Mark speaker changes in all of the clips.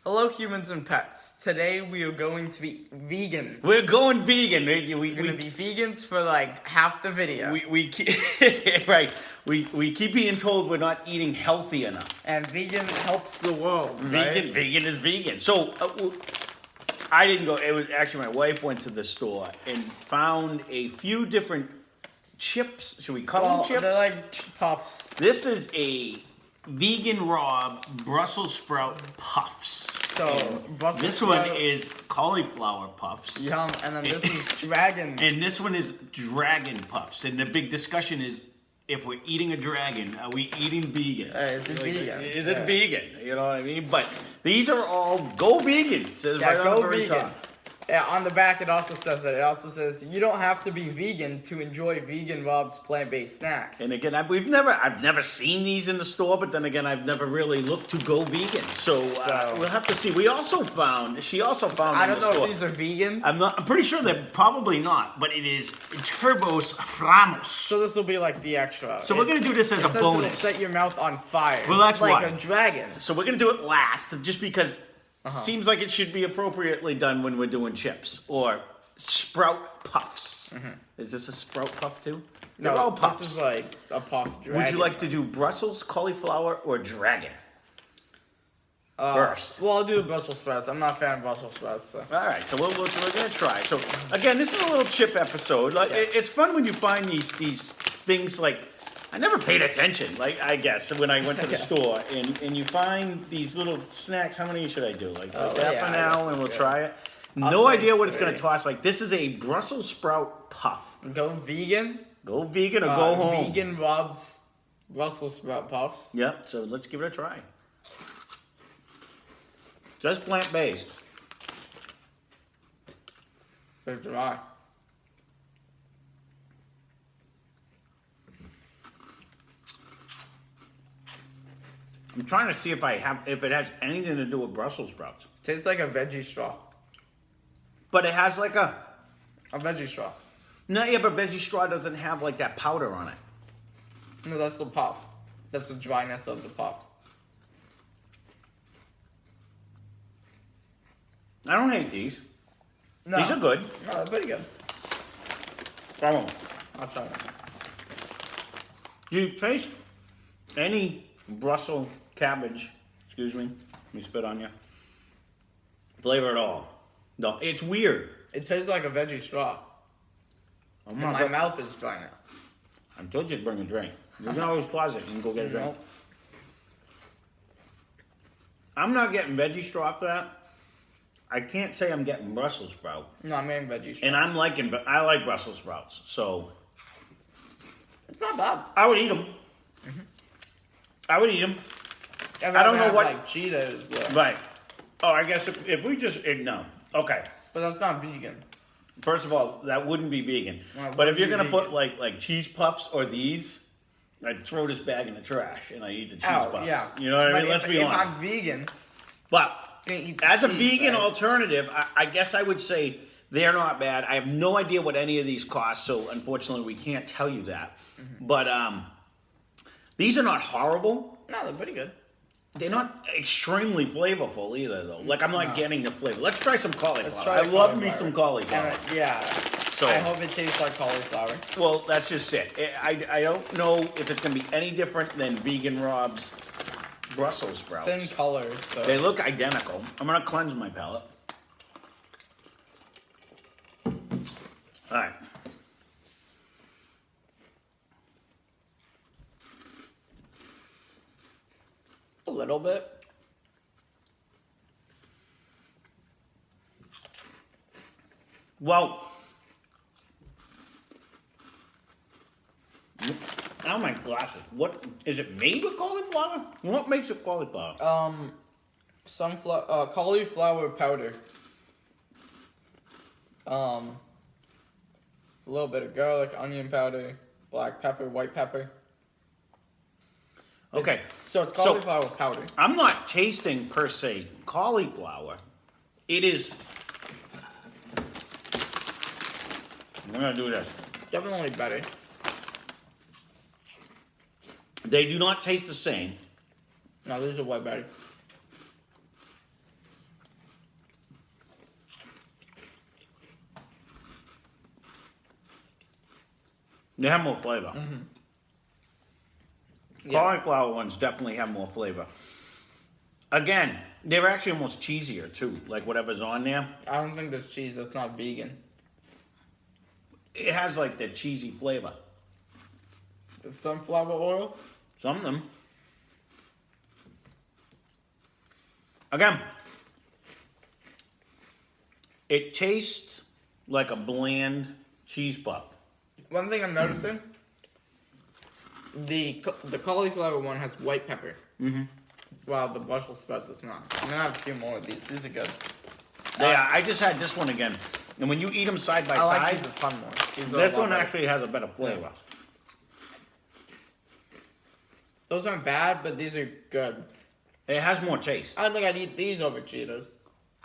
Speaker 1: Hello, humans and pets. Today we are going to be vegan.
Speaker 2: We're going vegan.
Speaker 1: We're gonna be vegans for like half the video.
Speaker 2: We keep right. We keep being told we're not eating healthy enough.
Speaker 1: And vegan helps the world.
Speaker 2: Vegan, vegan is vegan. So I didn't go. It was actually my wife went to the store and found a few different chips. Should we call them chips?
Speaker 1: They're like puffs.
Speaker 2: This is a vegan raw Brussels sprout puffs.
Speaker 1: So Brussels
Speaker 2: this
Speaker 1: sprout,
Speaker 2: one is cauliflower puffs.
Speaker 1: Yum, and then this is dragon.
Speaker 2: And this one is dragon puffs. And the big discussion is, if we're eating a dragon, are we eating vegan?
Speaker 1: Is it vegan?
Speaker 2: Is it vegan? You know what I mean? But these are all go vegan. It says right on
Speaker 1: go
Speaker 2: the very
Speaker 1: vegan.
Speaker 2: top.
Speaker 1: Yeah, on the back it also says that. It also says you don't have to be vegan to enjoy Vegan Rob's plant-based snacks.
Speaker 2: And again, I've never seen these in the store, but then again, I've never really looked to go vegan. So we'll have to see. She also found.
Speaker 1: I
Speaker 2: in
Speaker 1: don't
Speaker 2: the
Speaker 1: know
Speaker 2: store.
Speaker 1: if these are vegan.
Speaker 2: I'm pretty sure they're probably not, but it is Turbos Framos.
Speaker 1: So this will be like the extra.
Speaker 2: So we're gonna do this as a
Speaker 1: says
Speaker 2: bonus.
Speaker 1: It'll set your mouth on fire.
Speaker 2: Well, that's
Speaker 1: it's like
Speaker 2: why.
Speaker 1: a dragon.
Speaker 2: So we're gonna do it last, just because it seems like it should be appropriately done when we're doing chips or sprout puffs. Is this a sprout puff too? They're all puffs.
Speaker 1: This is like a puff dragon.
Speaker 2: Would you like to do Brussels, cauliflower, or dragon? First.
Speaker 1: Well, I'll do the Brussels sprouts. I'm not a fan of Brussels sprouts, so.
Speaker 2: All right, so we're gonna try. So again, this is a little chip episode. Like it's fun when you find these things. Like I never paid attention. Like I guess when I went to the store and you find these little snacks. How many should I do? Like that for now, and we'll try it. No idea what it's gonna toss. Like this is a Brussels sprout puff.
Speaker 1: Go vegan.
Speaker 2: Go vegan or go home.
Speaker 1: Vegan Rob's Brussels sprout puffs.
Speaker 2: Yep. So let's give it a try. Just plant-based.
Speaker 1: They're dry.
Speaker 2: I'm trying to see if it has anything to do with Brussels sprouts.
Speaker 1: Tastes like a veggie straw.
Speaker 2: But it has like a
Speaker 1: veggie straw.
Speaker 2: no, yeah, but veggie straw doesn't have like that powder on it.
Speaker 1: No, that's the puff. That's the dryness of the puff.
Speaker 2: I don't hate these.
Speaker 1: No.
Speaker 2: These are good.
Speaker 1: No, they're pretty good.
Speaker 2: Try one.
Speaker 1: I'll try one.
Speaker 2: Do you taste any Brussels cabbage? Excuse me. Let me spit on you. Flavor at all? No, it's weird.
Speaker 1: It tastes like a veggie straw.
Speaker 2: I'm
Speaker 1: And
Speaker 2: not
Speaker 1: my
Speaker 2: good.
Speaker 1: mouth is dry now.
Speaker 2: I told you to bring a drink. You can always pause it and go get a drink.
Speaker 1: Nope.
Speaker 2: I'm not getting veggie straw for that. I can't say I'm getting Brussels sprout.
Speaker 1: No, I'm eating veggie straw.
Speaker 2: And I like Brussels sprouts, so
Speaker 1: It's not bad.
Speaker 2: I would eat them. I would eat them.
Speaker 1: I
Speaker 2: don't know what-
Speaker 1: like Cheetos though.
Speaker 2: Right. Oh, I guess if we just no. Okay.
Speaker 1: But that's not vegan.
Speaker 2: First of all, that wouldn't be vegan.
Speaker 1: Well, it
Speaker 2: But if
Speaker 1: wouldn't
Speaker 2: you're
Speaker 1: be
Speaker 2: gonna put
Speaker 1: vegan.
Speaker 2: like cheese puffs or these, I'd throw this bag in the trash and I eat the cheese puffs.
Speaker 1: Yeah.
Speaker 2: You know what I
Speaker 1: But
Speaker 2: mean? Let's be
Speaker 1: if
Speaker 2: honest.
Speaker 1: I'm vegan,
Speaker 2: But
Speaker 1: I'm gonna eat the
Speaker 2: as a
Speaker 1: cheese,
Speaker 2: vegan
Speaker 1: right?
Speaker 2: alternative, I guess I would say they're not bad. I have no idea what any of these cost, so unfortunately we can't tell you that. But these are not horrible.
Speaker 1: No, they're pretty good.
Speaker 2: They're not extremely flavorful either, though. Like I'm not getting the flavor. Let's try some cauliflower.
Speaker 1: Let's try
Speaker 2: I
Speaker 1: the
Speaker 2: love me
Speaker 1: cauliflower.
Speaker 2: some cauliflower.
Speaker 1: And yeah.
Speaker 2: So-
Speaker 1: I hope it tastes like cauliflower.
Speaker 2: Well, that's just it. I don't know if it's gonna be any different than Vegan Rob's Brussels sprouts.
Speaker 1: Same colors, so.
Speaker 2: They look identical. I'm gonna cleanse my palate. All right.
Speaker 1: A little bit.
Speaker 2: Well, oh my glasses. What is it made with cauliflower? What makes it cauliflower?
Speaker 1: Cauliflower powder. A little bit of garlic, onion powder, black pepper, white pepper.
Speaker 2: Okay.
Speaker 1: So it's cauliflower powder.
Speaker 2: I'm not tasting per se cauliflower. It is. I'm gonna do this.
Speaker 1: Definitely better.
Speaker 2: They do not taste the same.
Speaker 1: No, these are way better.
Speaker 2: They have more flavor.
Speaker 1: Yes.
Speaker 2: Cauliflower ones definitely have more flavor. Again, they're actually almost cheesier too, like whatever's on there.
Speaker 1: I don't think there's cheese that's not vegan.
Speaker 2: It has like the cheesy flavor.
Speaker 1: The sunflower oil?
Speaker 2: Some of them. Again, it tastes like a bland cheese puff.
Speaker 1: One thing I'm noticing, the cauliflower one has white pepper.
Speaker 2: Mm-hmm.
Speaker 1: While the Brussels sprouts does not. I'm gonna have a few more of these. These are good.
Speaker 2: Yeah, I just had this one again. And when you eat them side by
Speaker 1: I like
Speaker 2: side,
Speaker 1: these a ton more. These are a
Speaker 2: this
Speaker 1: lot
Speaker 2: one
Speaker 1: better.
Speaker 2: actually has a better flavor.
Speaker 1: Those aren't bad, but these are good.
Speaker 2: It has more taste.
Speaker 1: I don't think I'd eat these over Cheetos.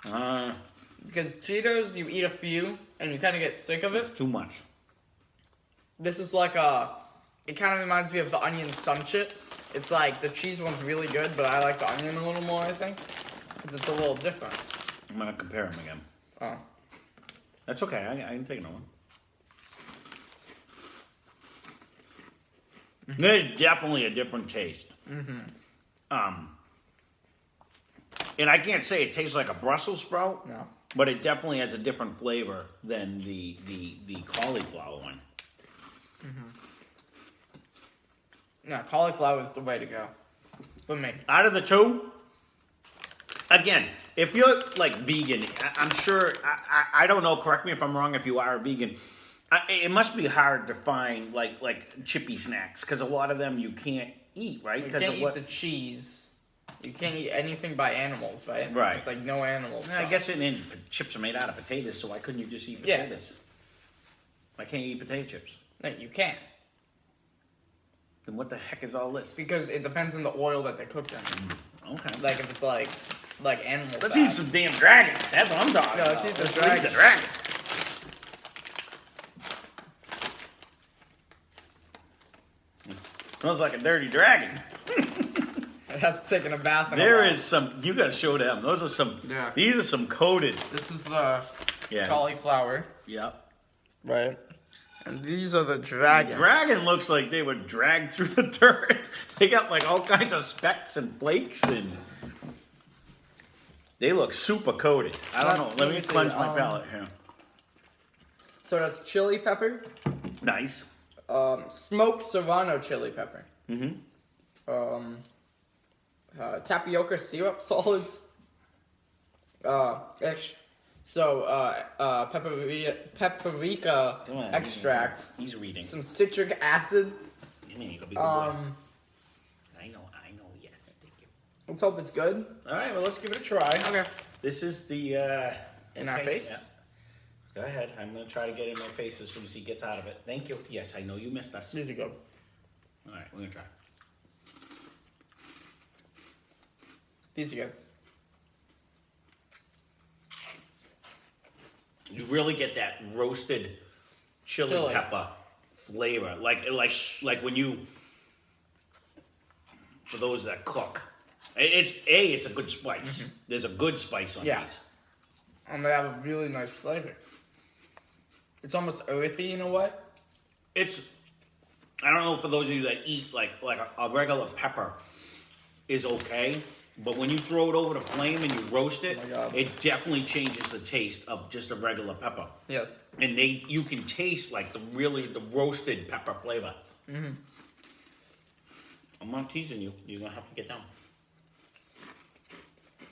Speaker 1: Because Cheetos, you eat a few, and you kind of get sick of it.
Speaker 2: Too much.
Speaker 1: This is like a... It kind of reminds me of the onion sun chip. It's like, the cheese one's really good, but I like the onion a little more, I think. Because it's a little different.
Speaker 2: I'm going to compare them again.
Speaker 1: Oh.
Speaker 2: That's okay. I can take another one. There's definitely a different taste. And I can't say it tastes like a Brussels sprout.
Speaker 1: No.
Speaker 2: But it definitely has a different flavor than the cauliflower one.
Speaker 1: No, cauliflower is the way to go. For me.
Speaker 2: Out of the two, again, if you're like vegan, I'm sure, I don't know, correct me if I'm wrong if you are a vegan. It must be hard to find like chippy snacks because a lot of them you can't eat, right?
Speaker 1: You can't eat the cheese. You can't eat anything by animals, right?
Speaker 2: Right.
Speaker 1: It's like no animals.
Speaker 2: I guess chips are made out of potatoes, so why couldn't you just eat
Speaker 1: Yeah.
Speaker 2: potatoes? Why can't you eat potato chips?
Speaker 1: No, you can't.
Speaker 2: Then what the heck is all this?
Speaker 1: Because it depends on the oil that they're cooked in.
Speaker 2: Okay.
Speaker 1: Like if it's like animal
Speaker 2: Let's
Speaker 1: fat.
Speaker 2: eat some damn dragon. That's what I'm talking
Speaker 1: No,
Speaker 2: about.
Speaker 1: let's eat the
Speaker 2: Let's
Speaker 1: dragon.
Speaker 2: the dragon. Smells like a dirty dragon.
Speaker 1: It has taken a bath in a
Speaker 2: There
Speaker 1: while.
Speaker 2: is some. You gotta show them. Those are some.
Speaker 1: Yeah.
Speaker 2: These are some coated.
Speaker 1: This is the
Speaker 2: Yeah.
Speaker 1: cauliflower.
Speaker 2: Yep.
Speaker 1: Right. And these are the dragon.
Speaker 2: Dragon looks like they were dragged through the dirt. They got like all kinds of specks and flakes and. They look super coated. I don't know. Let me
Speaker 1: see,
Speaker 2: cleanse my palate here.
Speaker 1: So that's chili pepper,
Speaker 2: Nice.
Speaker 1: smoked serrano chili pepper,
Speaker 2: Mm-hmm.
Speaker 1: tapioca syrup solids, paprika
Speaker 2: Come on,
Speaker 1: extract,
Speaker 2: He's reading.
Speaker 1: some citric acid.
Speaker 2: Come here, you go, big boy. I know. Yes. Thank you.
Speaker 1: Let's hope it's good.
Speaker 2: All right. Well, let's give it a try.
Speaker 1: Okay.
Speaker 2: This is the.
Speaker 1: In our
Speaker 2: okay,
Speaker 1: face?
Speaker 2: yeah. Go ahead. I'm gonna try to get in my face as soon as he gets out of it. Thank you. Yes, I know you missed us.
Speaker 1: These are good.
Speaker 2: All right, we're gonna try.
Speaker 1: These are good.
Speaker 2: You really get that roasted chili pepper flavor, like when you. For those that cook, it's a good spice. There's a good spice on
Speaker 1: Yeah.
Speaker 2: these.
Speaker 1: And they have a really nice flavor. It's almost earthy in a way.
Speaker 2: It's. I don't know for those of you that eat like a regular pepper is okay, but when you throw it over the flame and you roast it,
Speaker 1: Oh my God.
Speaker 2: it definitely changes the taste of just a regular pepper.
Speaker 1: Yes.
Speaker 2: And you can taste like the roasted pepper flavor.
Speaker 1: Mm-hmm.
Speaker 2: I'm not teasing you. You're gonna have to get down.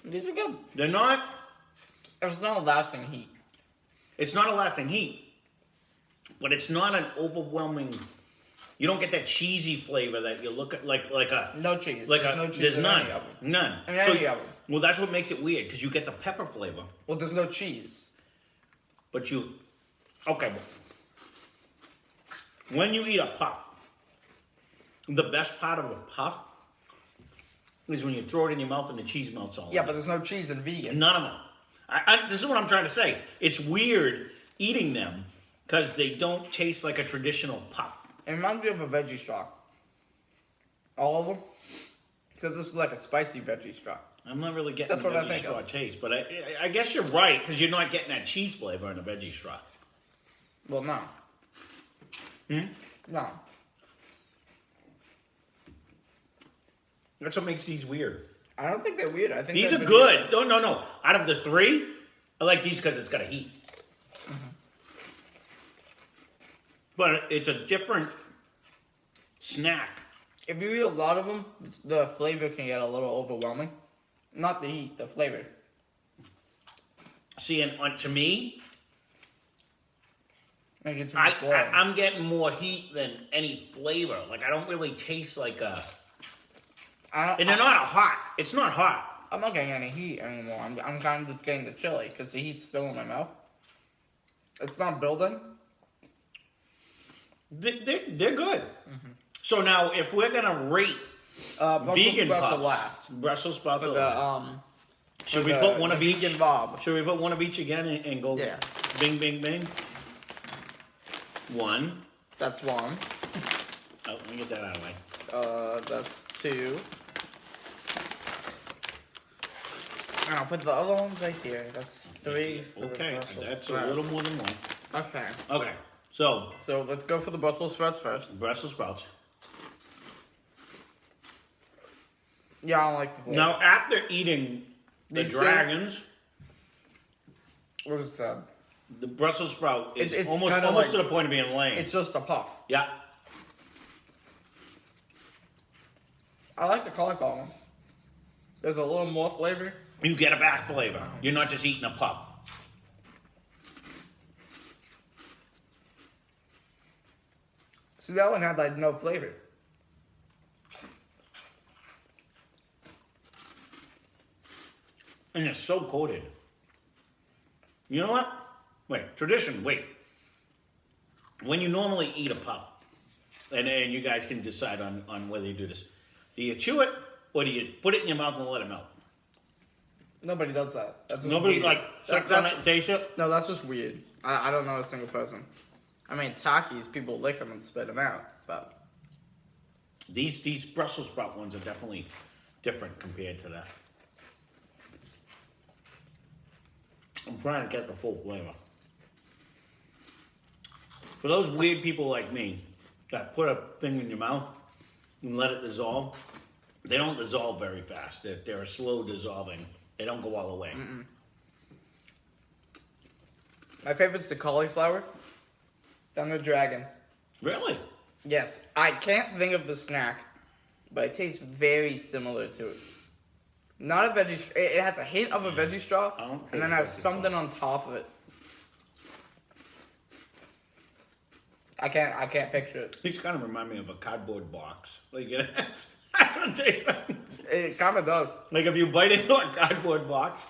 Speaker 1: These are good.
Speaker 2: They're not.
Speaker 1: There's no lasting heat.
Speaker 2: It's not a lasting heat, but it's not an overwhelming. You don't get that cheesy flavor that you look at like a.
Speaker 1: No cheese.
Speaker 2: Like
Speaker 1: There's
Speaker 2: a,
Speaker 1: no cheese
Speaker 2: there's
Speaker 1: in
Speaker 2: none,
Speaker 1: any of them.
Speaker 2: none.
Speaker 1: In any of them.
Speaker 2: Well, that's what makes it weird because you get the pepper flavor,
Speaker 1: Well, there's no cheese.
Speaker 2: but okay. When you eat a puff, the best part of a puff is when you throw it in your mouth and the cheese melts all
Speaker 1: Yeah,
Speaker 2: over.
Speaker 1: but there's no cheese in vegan.
Speaker 2: None of them. This is what I'm trying to say. It's weird eating them because they don't taste like a traditional puff.
Speaker 1: It reminds me of a veggie straw. All of them. Except this is like a spicy veggie straw.
Speaker 2: I'm not really getting
Speaker 1: That's
Speaker 2: the
Speaker 1: what I
Speaker 2: veggie
Speaker 1: think
Speaker 2: straw
Speaker 1: of.
Speaker 2: taste, but I guess you're right because you're not getting that cheese flavor in a veggie straw.
Speaker 1: Well, no. No.
Speaker 2: That's what makes these weird.
Speaker 1: I don't think they're weird. I think
Speaker 2: These
Speaker 1: they're
Speaker 2: are
Speaker 1: good.
Speaker 2: good. No. Out of the three, I like these because it's got a heat. But it's a different snack.
Speaker 1: If you eat a lot of them, the flavor can get a little overwhelming. Not the heat, the flavor.
Speaker 2: See, and to me,
Speaker 1: Make it too boring.
Speaker 2: I'm getting more heat than any flavor. Like, I don't really taste like a... And they're not hot. It's not hot.
Speaker 1: I'm not getting any heat anymore. I'm kind of just getting the chili because the heat's still in my mouth. It's not building.
Speaker 2: They're good. So now, if we're gonna rate
Speaker 1: Brussels
Speaker 2: vegan
Speaker 1: sprouts
Speaker 2: puffs,
Speaker 1: are last.
Speaker 2: Brussels sprouts
Speaker 1: For
Speaker 2: are
Speaker 1: the
Speaker 2: last. Should
Speaker 1: for
Speaker 2: we
Speaker 1: the-
Speaker 2: put one
Speaker 1: the
Speaker 2: of each?
Speaker 1: vegan Bob.
Speaker 2: Should we put one of each again and go?
Speaker 1: Yeah.
Speaker 2: Bing, bing, bing. One.
Speaker 1: That's one.
Speaker 2: Oh, let me get that out of the way.
Speaker 1: That's two. And I'll put the other ones right here. That's three. For the
Speaker 2: Okay,
Speaker 1: Brussels
Speaker 2: that's
Speaker 1: sprouts.
Speaker 2: a little more than one.
Speaker 1: Okay.
Speaker 2: Okay, so
Speaker 1: So let's go for the Brussels sprouts first.
Speaker 2: Brussels sprouts.
Speaker 1: Yeah, I don't like the flavor.
Speaker 2: Now, after eating the
Speaker 1: These two?
Speaker 2: dragons,
Speaker 1: What is that?
Speaker 2: the Brussels sprout is
Speaker 1: It's
Speaker 2: almost
Speaker 1: kinda
Speaker 2: almost
Speaker 1: like-
Speaker 2: to the point of being lame.
Speaker 1: It's just a puff.
Speaker 2: Yeah.
Speaker 1: I like the cauliflower ones. There's a little more flavor.
Speaker 2: You get a back flavor. You're not just eating a puff.
Speaker 1: See, that one had like no flavor.
Speaker 2: And it's so coated. You know what? Wait, tradition, wait. When you normally eat a puff, and you guys can decide on whether you do this. Do you chew it, or do you put it in your mouth and let it melt?
Speaker 1: Nobody does that. That's just
Speaker 2: Nobody
Speaker 1: weird.
Speaker 2: like sucks on it and tastes it?
Speaker 1: No, that's just weird. I don't know a single person. I mean, Takis, people lick them and spit them out, but
Speaker 2: These Brussels sprout ones are definitely different compared to that. I'm trying to get the full flavor. For those weird people like me that put a thing in your mouth and let it dissolve, they don't dissolve very fast. They're a slow dissolving. They don't go all the way.
Speaker 1: my favorite's the cauliflower, then the dragon.
Speaker 2: Really?
Speaker 1: Yes, I can't think of the snack, but it tastes very similar to it. Not a veggie. It has a hint of a veggie straw,
Speaker 2: I don't
Speaker 1: and then
Speaker 2: care
Speaker 1: has
Speaker 2: veggie
Speaker 1: something
Speaker 2: straw.
Speaker 1: on top of it. I can't picture it.
Speaker 2: These kind of remind me of a cardboard box. Like, I don't taste like,
Speaker 1: It kind of does,
Speaker 2: like if you bite into a cardboard box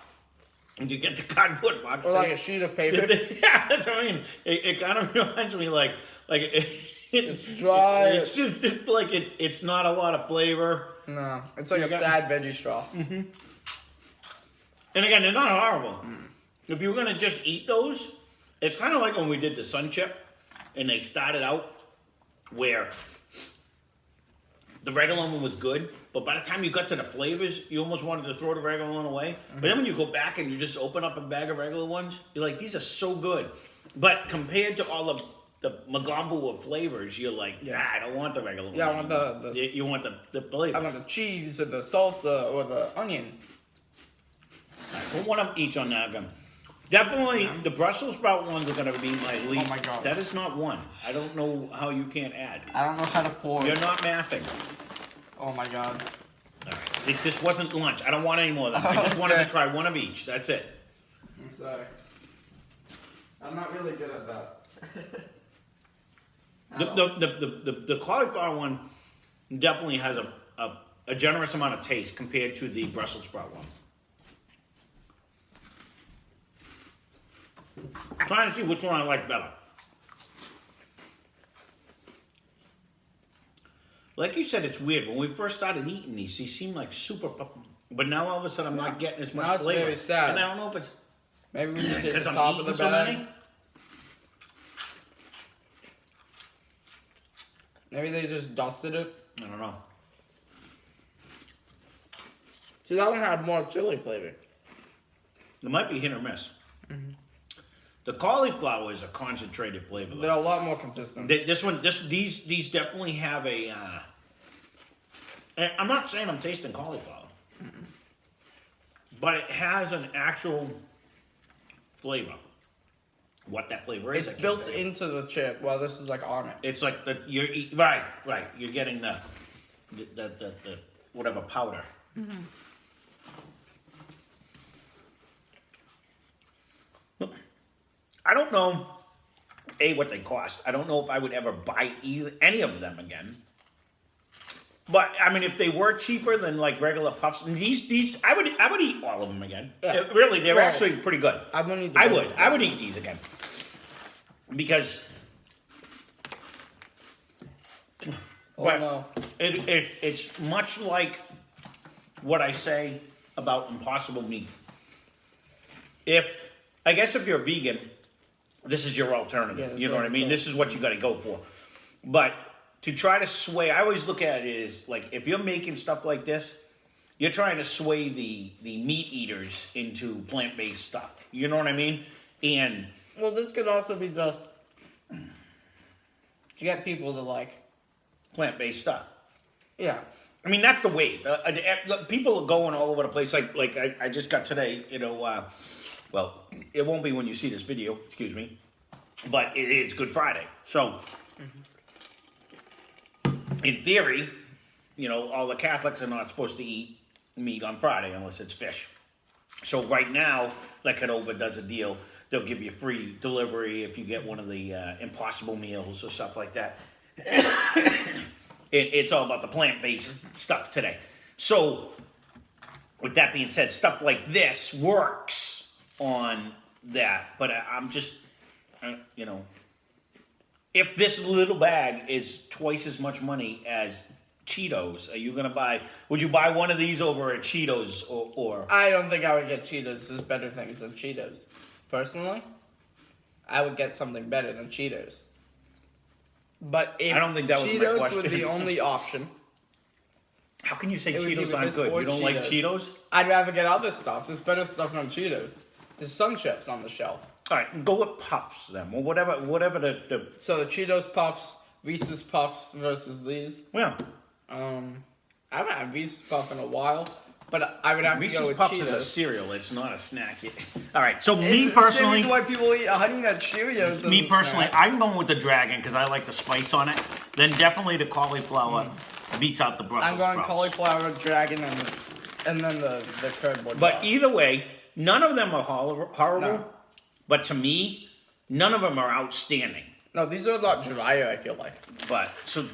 Speaker 2: and you get the cardboard box.
Speaker 1: or like a
Speaker 2: taste-
Speaker 1: sheet of paper.
Speaker 2: Yeah, that's what I mean. It kind of reminds me like
Speaker 1: It's dry.
Speaker 2: It's just like it's not a lot of flavor.
Speaker 1: No, it's like
Speaker 2: You
Speaker 1: a
Speaker 2: got-
Speaker 1: sad veggie straw.
Speaker 2: And again, they're not horrible. If you were gonna just eat those, it's kind of like when we did the Sun Chip, and they started out where the regular one was good, but by the time you got to the flavors, you almost wanted to throw the regular one away. But then when you go back and you just open up a bag of regular ones, you're like, these are so good. But compared to all of the Magombo of flavors, you're like, I don't want the regular one.
Speaker 1: Yeah, I want the-
Speaker 2: You want the flavors.
Speaker 1: I want the cheese or the salsa or the onion.
Speaker 2: Put one of each on that gun. Definitely, the Brussels sprout ones are going to be my least.
Speaker 1: Oh my God.
Speaker 2: That is not one. I don't know how you can't add.
Speaker 1: I don't know how to pour.
Speaker 2: You're not mathing.
Speaker 1: Oh my god.
Speaker 2: All right. This wasn't lunch. I don't want any more of them. I just wanted to
Speaker 1: Okay.
Speaker 2: try one of each. That's it.
Speaker 1: I'm sorry. I'm not really good at that.
Speaker 2: The cauliflower one definitely has a generous amount of taste compared to the Brussels sprout one. I'm trying to see which one I like better. Like you said, it's weird. When we first started eating these seemed like super but now all of a sudden I'm not getting as much
Speaker 1: Now it's
Speaker 2: flavor.
Speaker 1: very sad.
Speaker 2: And I don't know if it's
Speaker 1: Maybe we should take
Speaker 2: because
Speaker 1: the
Speaker 2: I'm
Speaker 1: top of the
Speaker 2: eating so
Speaker 1: bag.
Speaker 2: many.
Speaker 1: Maybe they just dusted it.
Speaker 2: I don't know.
Speaker 1: See, that one had more chili flavor.
Speaker 2: It might be hit or miss. The cauliflower is a concentrated flavor.
Speaker 1: They're a lot more consistent.
Speaker 2: These definitely have a. And I'm not saying I'm tasting cauliflower, but it has an actual flavor. What that flavor is,
Speaker 1: It's built into the chip. Well, this is like on it.
Speaker 2: It's like right. You're getting the whatever powder. I don't know, what they cost. I don't know if I would ever buy any of them again. But I mean, if they were cheaper than like regular puffs, and these, I would eat all of them again.
Speaker 1: Yeah.
Speaker 2: Really, they're
Speaker 1: Well,
Speaker 2: actually pretty good.
Speaker 1: I wouldn't eat
Speaker 2: I would eat these again because.
Speaker 1: Oh
Speaker 2: But
Speaker 1: no.
Speaker 2: it's much like what I say about Impossible Meat. If you're vegan, this is your alternative.
Speaker 1: Yeah,
Speaker 2: You know what I mean?
Speaker 1: so-
Speaker 2: This is what you got to go for. But to try to sway, I always look at it as like if you're making stuff like this, you're trying to sway the meat eaters into plant-based stuff. You know what I mean? And
Speaker 1: Well, this could also be just to get people to like.
Speaker 2: plant-based stuff.
Speaker 1: Yeah.
Speaker 2: I mean, that's the wave. People are going all over the place. Like I just got today, well, it won't be when you see this video, excuse me, but it's Good Friday. So, in theory, all the Catholics are not supposed to eat meat on Friday unless it's fish. So right now, like Canova does a deal. They'll give you free delivery if you get one of the Impossible meals or stuff like that. It's all about the plant-based stuff today. So, with that being said, stuff like this works on that. But I'm just, if this little bag is twice as much money as Cheetos, would you buy one of these over at Cheetos or?
Speaker 1: I don't think I would get Cheetos. There's better things than Cheetos. Personally, I would get something better than Cheetos. But if
Speaker 2: I don't think that was my
Speaker 1: Cheetos
Speaker 2: question.
Speaker 1: was the only option,
Speaker 2: How can you say
Speaker 1: It was either
Speaker 2: Cheetos aren't
Speaker 1: this
Speaker 2: good?
Speaker 1: or
Speaker 2: You don't like
Speaker 1: Cheetos.
Speaker 2: Cheetos?
Speaker 1: I'd rather get other stuff. There's better stuff than Cheetos. There's Sun Chips on the shelf.
Speaker 2: All right, go with Puffs then, or whatever the
Speaker 1: So the Cheetos Puffs, Reese's Puffs versus these.
Speaker 2: well.
Speaker 1: I haven't had Reese's Puff in a while, but I would have to go
Speaker 2: Reese's
Speaker 1: with
Speaker 2: Puffs
Speaker 1: Cheetos.
Speaker 2: is a cereal. It's not a snack. All right. So
Speaker 1: It's
Speaker 2: me
Speaker 1: the same
Speaker 2: personally,
Speaker 1: reason why people eat Honey Nut Cheerios. as
Speaker 2: me
Speaker 1: a
Speaker 2: personally,
Speaker 1: snack.
Speaker 2: I'm going with the dragon because I like the spice on it. Then definitely the cauliflower beats out the Brussels
Speaker 1: I'm going
Speaker 2: sprouts.
Speaker 1: cauliflower, dragon, and then the cardboard.
Speaker 2: But
Speaker 1: box.
Speaker 2: either way, none of them are horrible.
Speaker 1: No.
Speaker 2: But to me, none of them are outstanding.
Speaker 1: No, these are a lot drier, I feel like.
Speaker 2: But so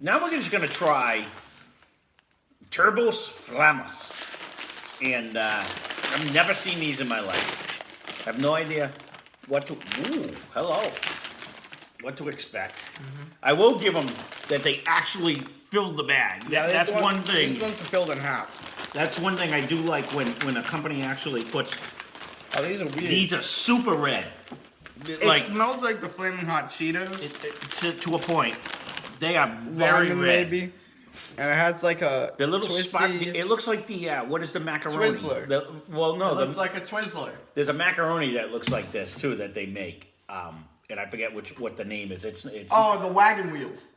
Speaker 2: now we're just gonna try Turbos Flamos, and I've never seen these in my life. I have no idea what to. Ooh, hello. What to expect? I will give them that they actually filled the bag.
Speaker 1: this
Speaker 2: That's one thing.
Speaker 1: These ones are filled in half.
Speaker 2: That's one thing I do like when a company actually puts.
Speaker 1: Oh, these are weird.
Speaker 2: These are super red.
Speaker 1: it
Speaker 2: Like
Speaker 1: smells like the Flaming Hot Cheetos.
Speaker 2: to a point. They are very
Speaker 1: Lime,
Speaker 2: red.
Speaker 1: maybe. And it has like a
Speaker 2: The little
Speaker 1: twisty...
Speaker 2: spot. It looks like the what is the macaroni?
Speaker 1: Twizzler.
Speaker 2: Well, no,
Speaker 1: It looks like a Twizzler.
Speaker 2: there's a macaroni that looks like this too that they make, and I forget what the name is. It's.
Speaker 1: Oh, the wagon wheels.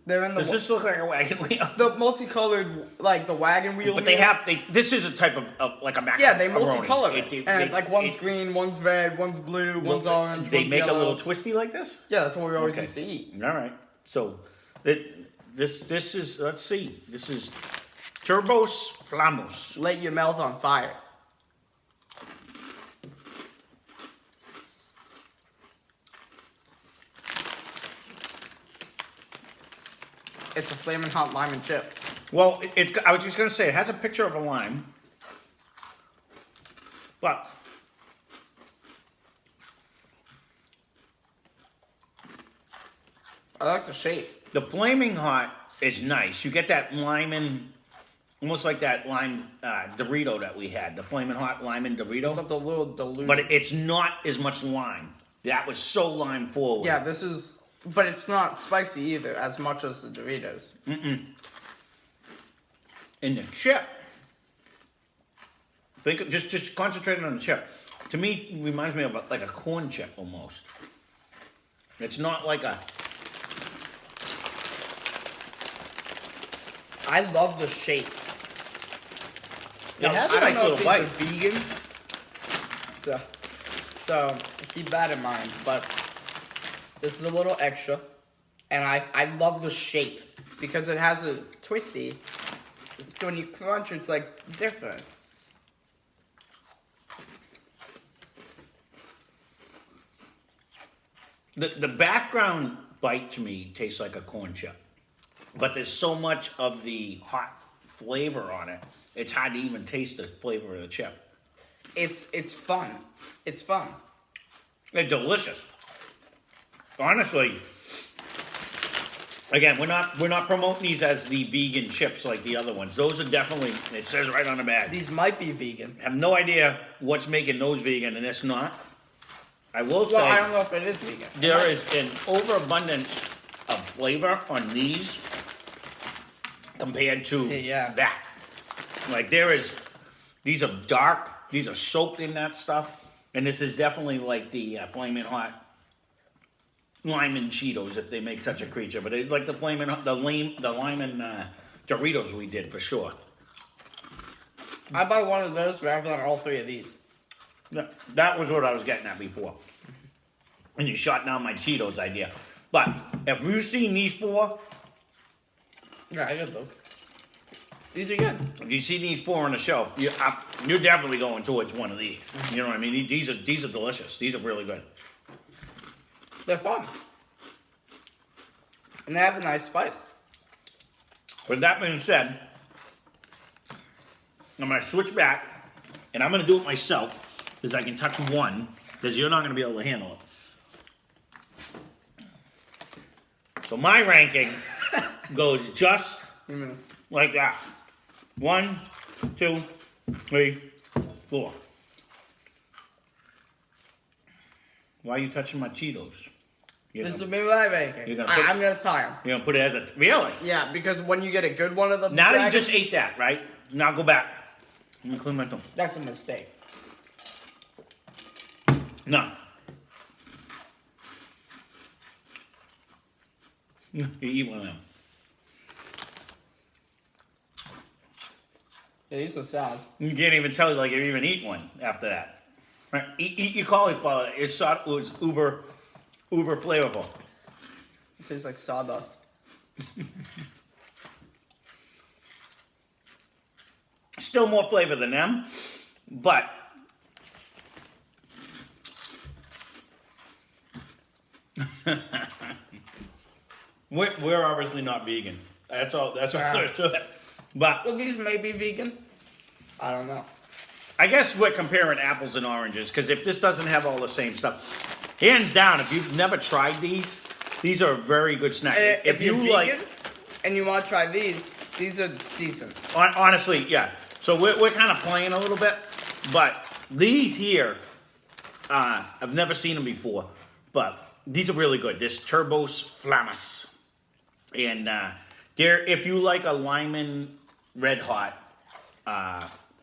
Speaker 1: They're in the...
Speaker 2: Does this look like a wagon wheel?
Speaker 1: The multicolored, like the wagon wheel.
Speaker 2: But they
Speaker 1: wheel.
Speaker 2: have. This is a type of like a macaroni.
Speaker 1: Yeah, they multicolor it.
Speaker 2: They-
Speaker 1: and
Speaker 2: they-
Speaker 1: like one's
Speaker 2: it-
Speaker 1: green, one's red, one's blue, one's orange.
Speaker 2: They
Speaker 1: one's
Speaker 2: make
Speaker 1: yellow.
Speaker 2: a little twisty like this.
Speaker 1: Yeah, that's what we always
Speaker 2: Okay.
Speaker 1: used to eat.
Speaker 2: All right. So, this is. Let's see. This is Turbos Flamos.
Speaker 1: Light your mouth on fire. It's a flaming hot lime and chip.
Speaker 2: Well, I was just gonna say it has a picture of a lime, but
Speaker 1: I like the shape.
Speaker 2: the flaming hot is nice. You get that lime and almost like that lime Dorito that we had, the flaming hot lime and
Speaker 1: It's
Speaker 2: Dorito.
Speaker 1: not the little dilute.
Speaker 2: But it's not as much lime. That was so lime forward.
Speaker 1: yeah, this is, but it's not spicy either, as much as the Doritos.
Speaker 2: And the chip. Just concentrating on the chip. to me, it reminds me of like a corn chip almost. It's not like a.
Speaker 1: I love the shape.
Speaker 2: It has a
Speaker 1: I don't
Speaker 2: nice
Speaker 1: know
Speaker 2: little
Speaker 1: if
Speaker 2: bite.
Speaker 1: these are vegan, so keep that in mind. But this is a little extra, and I love the shape because it has a twisty. So when you crunch, it's like different.
Speaker 2: The background bite to me tastes like a corn chip, but there's so much of the hot flavor on it. It's hard to even taste the flavor of the chip.
Speaker 1: It's fun. It's fun.
Speaker 2: They're delicious. Honestly, again, we're not promoting these as the vegan chips like the other ones. Those are definitely, it says right on the bag.
Speaker 1: These might be vegan.
Speaker 2: I have no idea what's making those vegan, and it's not. I will
Speaker 1: Well, I
Speaker 2: say
Speaker 1: don't know if it is vegan.
Speaker 2: there is an overabundance of flavor on these compared to
Speaker 1: Yeah.
Speaker 2: that. Like these are dark, these are soaked in that stuff, and this is definitely like the Flamin' Hot Lyman Cheetos, if they make such a creature. But it's like the Lyman Doritos we did for sure.
Speaker 1: I buy one of those rather than all three of these.
Speaker 2: That was what I was getting at before. And you shot down my Cheetos idea. But if you've seen these four,
Speaker 1: Yeah, I get those. These are good.
Speaker 2: if you see these four on the shelf, you're definitely going towards one of these. You know what I mean? These are delicious. These are really good.
Speaker 1: They're fun. And they have a nice spice.
Speaker 2: With that being said, I'm going to switch back, and I'm going to do it myself, because I can touch one, because you're not going to be able to handle it. So my ranking goes just like that. 1, 2, 3, 4. Why are you touching my Cheetos?
Speaker 1: This will be my ranking.
Speaker 2: You're gonna put-
Speaker 1: I'm gonna tie them.
Speaker 2: You're going to put it as a... Really?
Speaker 1: Yeah, because when you get a good one of the
Speaker 2: Now that you
Speaker 1: dragon,
Speaker 2: just ate that, right? Now go back. Let me clean my tongue.
Speaker 1: that's a mistake.
Speaker 2: No. You eat one of them.
Speaker 1: Yeah, these are sad.
Speaker 2: You can't even tell like you even eat one after that. Right? Eat your cauliflower. It was uber flavorful.
Speaker 1: It tastes like sawdust.
Speaker 2: Still more flavor than them, but we're obviously not vegan. That's all. That's all there is to it. But
Speaker 1: Well, these may be vegan. I don't know.
Speaker 2: I guess we're comparing apples and oranges, because if this doesn't have all the same stuff, hands down, if you've never tried these are a very good snack.
Speaker 1: If you're vegan
Speaker 2: like,
Speaker 1: and you want to try these are decent.
Speaker 2: honestly, yeah. So we're kind of playing a little bit, but these here, I've never seen them before, but these are really good. This Turbos Flammas, and if you like a Lyman Red Hot,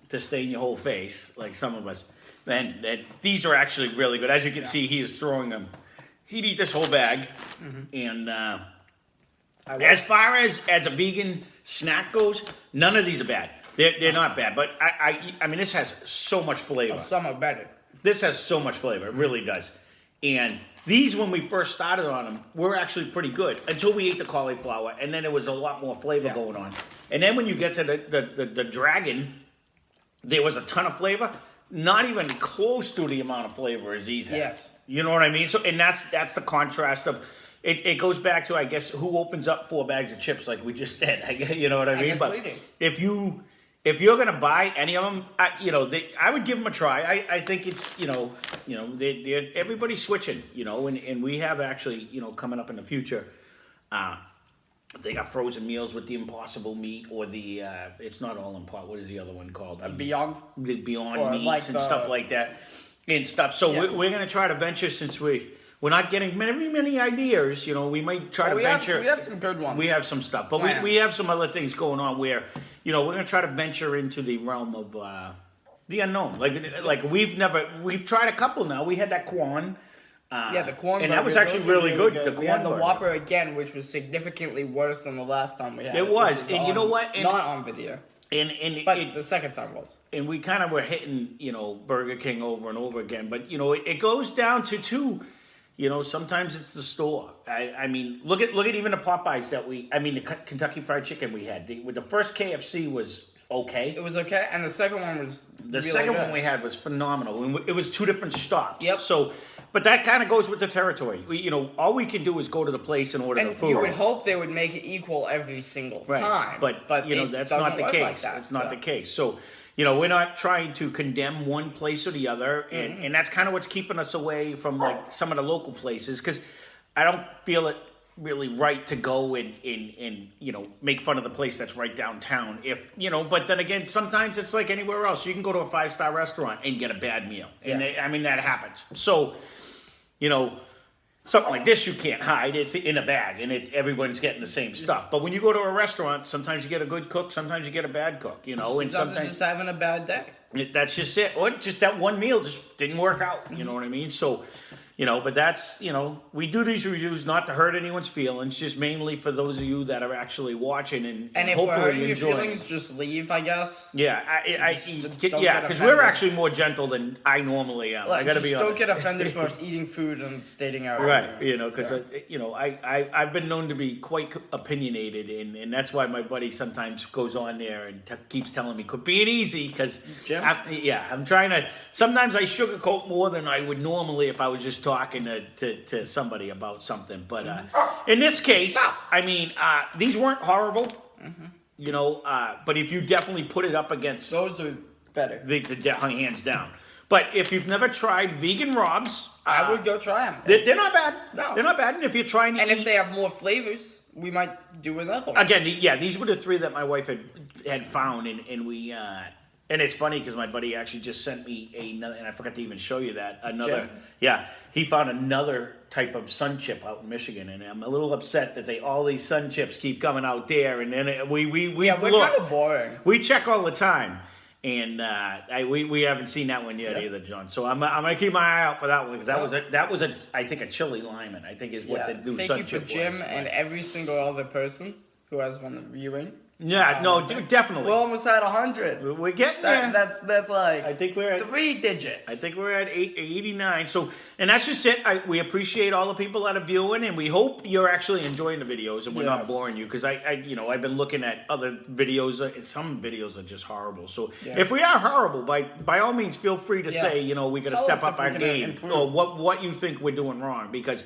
Speaker 2: to stain your whole face, like some of us, then these are actually really good. As you can see, he is throwing them. He'd eat this whole bag. And as far as a vegan snack goes, none of these are bad. They're not bad. But I mean, this has so much flavor.
Speaker 1: Some are better.
Speaker 2: This has so much flavor. It really does. And these, when we first started on them, were actually pretty good until we ate the cauliflower, and then there was a lot more flavor going on. And then when you get to the dragon, there was a ton of flavor, not even close to the amount of flavor as these have.
Speaker 1: Yes.
Speaker 2: You know what I mean? So, and that's the contrast of it goes back to, I guess, who opens up 4 bags of chips like we just did. You know what I mean?
Speaker 1: guess
Speaker 2: But
Speaker 1: we did.
Speaker 2: if you're gonna buy any of them, I would give them a try. I think it's they're everybody's switching, and we have actually coming up in the future. They got frozen meals with the Impossible meat, or the it's not all in pot. What is the other one called?
Speaker 1: Beyond.
Speaker 2: The Beyond
Speaker 1: Or
Speaker 2: meats
Speaker 1: like
Speaker 2: and
Speaker 1: the-
Speaker 2: stuff like that, and stuff. So
Speaker 1: Yeah.
Speaker 2: we're gonna try to venture, since we're not getting many ideas. We might try to venture.
Speaker 1: We have some good ones.
Speaker 2: We have some stuff, but we have some other things going on where, we're going to try to venture into the realm of the unknown. Like we've tried a couple now. We had that Quan.
Speaker 1: Yeah, the corn
Speaker 2: and
Speaker 1: burger,
Speaker 2: that was actually
Speaker 1: those were
Speaker 2: really good. The
Speaker 1: We had the
Speaker 2: corn burger.
Speaker 1: Whopper again, which was significantly worse than the last time we had
Speaker 2: It was, and you know what? And-
Speaker 1: not on video,
Speaker 2: And
Speaker 1: but the second time was.
Speaker 2: and we kind of were hitting, Burger King over and over again. But, it goes down to two. Sometimes it's the store. I mean, look at even the Popeyes the Kentucky Fried Chicken we had. The first KFC was okay.
Speaker 1: It was okay, and the second one was
Speaker 2: The
Speaker 1: really
Speaker 2: second
Speaker 1: good.
Speaker 2: one we had was phenomenal. And it was two different stops.
Speaker 1: Yep.
Speaker 2: So, but that kind of goes with the territory. All we can do is go to the place and order the
Speaker 1: And
Speaker 2: food.
Speaker 1: you would hope they would make it equal every single
Speaker 2: Right.
Speaker 1: time.
Speaker 2: But
Speaker 1: it
Speaker 2: that's
Speaker 1: doesn't
Speaker 2: not the
Speaker 1: work
Speaker 2: case.
Speaker 1: like that,
Speaker 2: It's not
Speaker 1: so.
Speaker 2: the case. So, we're not trying to condemn one place or the other, and,
Speaker 1: Mm-hmm.
Speaker 2: and that's kind of what's keeping us away from like some of the local places because I don't feel it really right to go and make fun of the place that's right downtown. But then again, sometimes it's like anywhere else. You can go to a 5-star restaurant and get a bad meal, and that happens. So, something like this you can't hide. It's in a bag, and everyone's getting the same stuff. But when you go to a restaurant, sometimes you get a good cook, sometimes you get a bad cook. And
Speaker 1: Sometimes
Speaker 2: sometimes
Speaker 1: they're just having a bad day.
Speaker 2: that's just it. Or just that one meal just didn't work out. You know what I mean? So, but that's, we do these reviews not to hurt anyone's feelings, just mainly for those of you that are actually watching and
Speaker 1: And if we're
Speaker 2: hopefully
Speaker 1: hurting your
Speaker 2: enjoying.
Speaker 1: feelings, just leave, I guess.
Speaker 2: Yeah,
Speaker 1: don't
Speaker 2: because
Speaker 1: get
Speaker 2: we're
Speaker 1: offended.
Speaker 2: actually more gentle than I normally am. I
Speaker 1: Like,
Speaker 2: got to
Speaker 1: just
Speaker 2: be
Speaker 1: don't
Speaker 2: honest.
Speaker 1: get offended for us eating food and stating our
Speaker 2: Right,
Speaker 1: opinions,
Speaker 2: because
Speaker 1: so.
Speaker 2: I've been known to be quite opinionated, and that's why my buddy sometimes goes on there and keeps telling me, "Quit being easy," because
Speaker 1: Jim?
Speaker 2: I'm trying to. Sometimes I sugarcoat more than I would normally if I was just talking to somebody about something. But in this case, I mean, these weren't horrible, but if you definitely put it up against
Speaker 1: Those are better.
Speaker 2: the hands down. But if you've never tried Vegan Robs,
Speaker 1: I would go try them.
Speaker 2: they're not bad.
Speaker 1: No.
Speaker 2: They're not bad. And if you're trying to
Speaker 1: And
Speaker 2: eat,
Speaker 1: if they have more flavors, we might do another one.
Speaker 2: again, these were the three that my wife had found, and we and it's funny because my buddy actually just sent me another, and I forgot to even show you that another.
Speaker 1: Jim?
Speaker 2: He found another type of sun chip out in Michigan, and I'm a little upset that all these sun chips keep coming out there, and then we
Speaker 1: Yeah, we're
Speaker 2: looked.
Speaker 1: kind of boring.
Speaker 2: We check all the time. And we haven't seen that one yet either, John. So I'm gonna keep my eye out for that one because that was I think a chili limon. I think is what the new
Speaker 1: Thank
Speaker 2: sun
Speaker 1: you for
Speaker 2: chip
Speaker 1: Jim
Speaker 2: was.
Speaker 1: and every single other person who has one viewing.
Speaker 2: Yeah, no, dude, definitely.
Speaker 1: We're almost at 100.
Speaker 2: We're getting there.
Speaker 1: That's like
Speaker 2: I think we're at
Speaker 1: 3 digits.
Speaker 2: I think we're at 89. So, and that's just it. We appreciate all the people that are viewing, and we hope you're actually enjoying the videos and we're not
Speaker 1: Yes.
Speaker 2: boring you. Because I've been looking at other videos, and some videos are just horrible. So,
Speaker 1: Yeah.
Speaker 2: if we are horrible, by all means, feel free to
Speaker 1: Yeah.
Speaker 2: say, we got to
Speaker 1: Tell
Speaker 2: step
Speaker 1: us
Speaker 2: up
Speaker 1: if we
Speaker 2: our
Speaker 1: can
Speaker 2: game
Speaker 1: improve.
Speaker 2: or what you think we're doing wrong. Because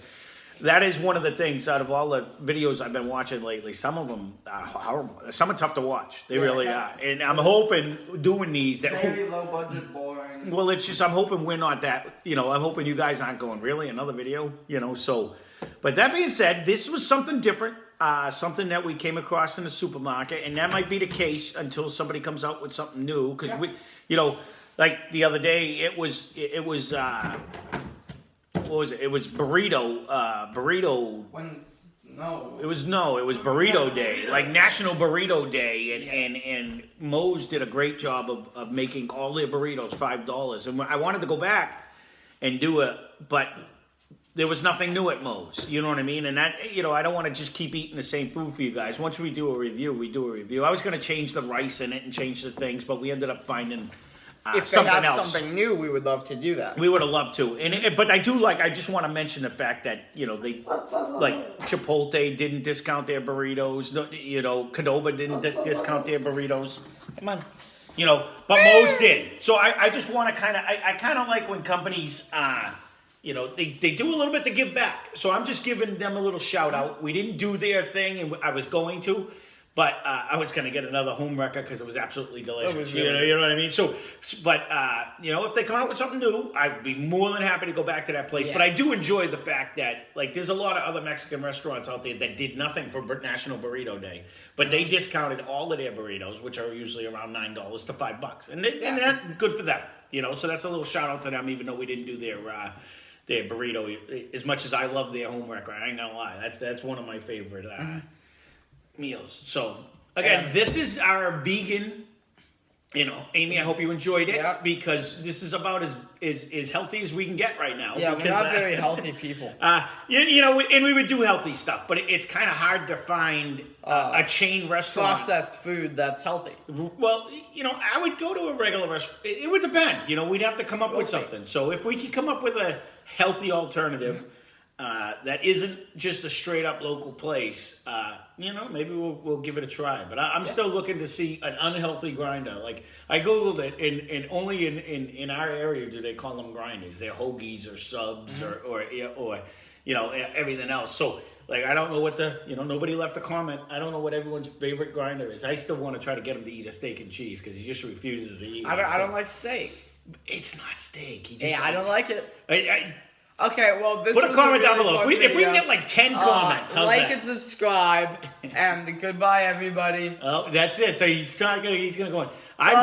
Speaker 2: that is one of the things out of all the videos I've been watching lately. Some of them are horrible. Some are tough to watch. They really are. And I'm hoping doing these that.
Speaker 1: Very low budget, boring.
Speaker 2: Well, it's just I'm hoping we're not that. I'm hoping you guys aren't going really another video. So. But that being said, this was something different. Something that we came across in the supermarket, and that might be the case until somebody comes out with something new. Because like the other day, it was. What was it? It was burrito. It was burrito day, like National Burrito Day, and Moe's did a great job of making all their burritos $5. And I wanted to go back and do it, but there was nothing new at Moe's. You know what I mean? And that, I don't want to just keep eating the same food for you guys. Once we do a review, we do a review. I was going to change the rice in it and change the things, but we ended up finding
Speaker 1: If they
Speaker 2: something
Speaker 1: have
Speaker 2: else.
Speaker 1: something new, we would love to do that.
Speaker 2: We would have loved to, but I just want to mention the fact that they like Chipotle didn't discount their burritos. Qdoba didn't discount their burritos. Come on, but Moe's did. So I just want to I kind of like when companies they do a little bit to give back. So I'm just giving them a little shout out. We didn't do their thing, and I was going to. But I was going to get another home wrecker because it was absolutely delicious.
Speaker 1: It was really
Speaker 2: you know what I mean? So, but, if they come out with something new, I'd be more than happy to go back to that place.
Speaker 1: Yes.
Speaker 2: But I do enjoy the fact that, there's a lot of other Mexican restaurants out there that did nothing for National Burrito Day. But they discounted all of their burritos, which are usually around $9 to $5. And that's good for them. So that's a little shout out to them, even though we didn't do their burrito. As much as I love their home wrecker, I ain't going to lie. That's one of my favorite meals. So again, this is our vegan Amy, I hope you enjoyed it
Speaker 1: Yeah.
Speaker 2: because this is about as healthy as we can get right now.
Speaker 1: Yeah,
Speaker 2: because,
Speaker 1: we're not very healthy people.
Speaker 2: and we would do healthy stuff, but it's kind of hard to find a chain restaurant.
Speaker 1: Processed food that's healthy.
Speaker 2: Well, I would go to a regular restaurant. It would depend. We'd have to come up with
Speaker 1: see.
Speaker 2: something. So if we could come up with a healthy alternative that isn't just a straight up local place, maybe we'll give it a try. But I'm still looking to see an unhealthy grinder. Like I googled it, and only in our area do they call them grinders. They're hoagies or subs or everything else. So like I don't know what nobody left a comment. I don't know what everyone's favorite grinder is. I still want to try to get him to eat a steak and cheese because he just refuses to eat.
Speaker 1: I don't like steak.
Speaker 2: It's not steak. He just,
Speaker 1: I don't like it.
Speaker 2: I
Speaker 1: Okay, well, this
Speaker 2: put a
Speaker 1: was
Speaker 2: comment down
Speaker 1: really
Speaker 2: below.
Speaker 1: fun
Speaker 2: If we
Speaker 1: video.
Speaker 2: can get like 10 comments, how's
Speaker 1: like
Speaker 2: that?
Speaker 1: and subscribe, and goodbye, everybody.
Speaker 2: Oh, that's it. So he's gonna go on.
Speaker 1: Bye.